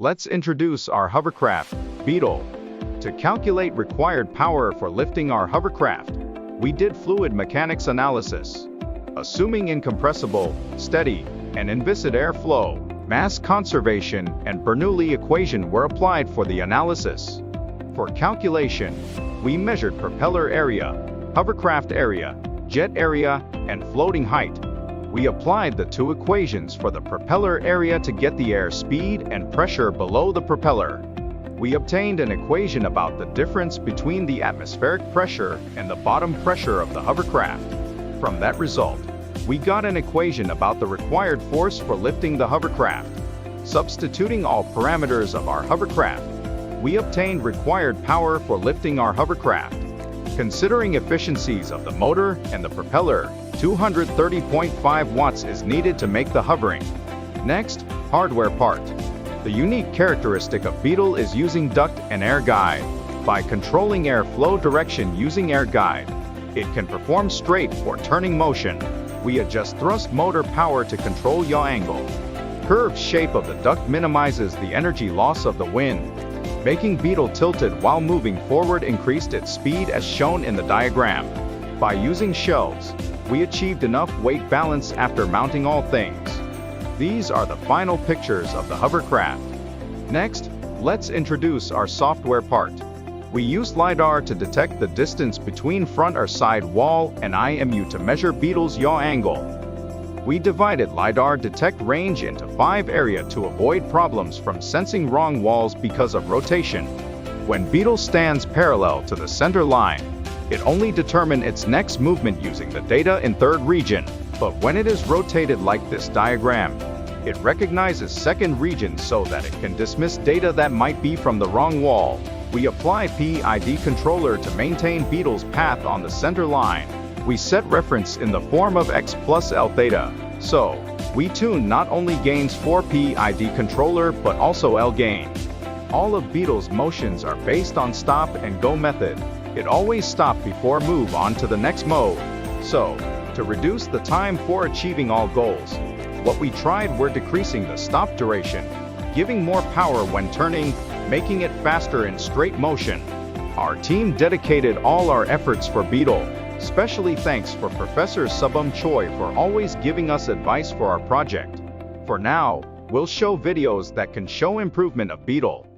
Let's introduce our hovercraft, Beetle. To calculate required power for lifting our hovercraft, we did fluid mechanics analysis. Assuming incompressible, steady, and inviscid airflow, mass conservation, and Bernoulli equation were applied for the analysis. For calculation, we measured propeller area, hovercraft area, jet area, and floating height. We applied the two equations for the propeller area to get the air speed and pressure below the propeller. We obtained an equation about the difference between the atmospheric pressure and the bottom pressure of the hovercraft. From that result, we got an equation about the required force for lifting the hovercraft. Substituting all parameters of our hovercraft, we obtained required power for lifting our hovercraft. Considering efficiencies of the motor and the propeller, 230.5 watts is needed to make the hovering. Next, hardware part. The unique characteristic of Beetle is using duct and air guide. By controlling air flow direction using air guide, it can perform straight or turning motion. We adjust thrust motor power to control yaw angle. Curved shape of the duct minimizes the energy loss of the wind. Making Beetle tilted while moving forward increased its speed as shown in the diagram. By using shelves, we achieved enough weight balance after mounting all things. These are the final pictures of the hovercraft. Next, let's introduce our software part. We used LiDAR to detect the distance between front or side wall and IMU to measure Beetle's yaw angle. We divided LiDAR detect range into 5 areas to avoid problems from sensing wrong walls because of rotation. When Beetle stands parallel to the center line, it only determines its next movement using the data in third region. But when it is rotated like this diagram, it recognizes second region so that it can dismiss data that might be from the wrong wall. We apply PID controller to maintain Beetle's path on the center line. We set reference in the form of x plus L theta. So, we tune not only gains for PID controller but also L gain. All of Beetle's motions are based on stop and go method. It always stop before move on to the next mode. So, to reduce the time for achieving all goals, what we tried were decreasing the stop duration, giving more power when turning, making it faster in straight motion. Our team dedicated all our efforts for Beetle. Especially thanks for Professor Subham Choi for always giving us advice for our project. For now, we'll show videos that can show improvement of Beetle.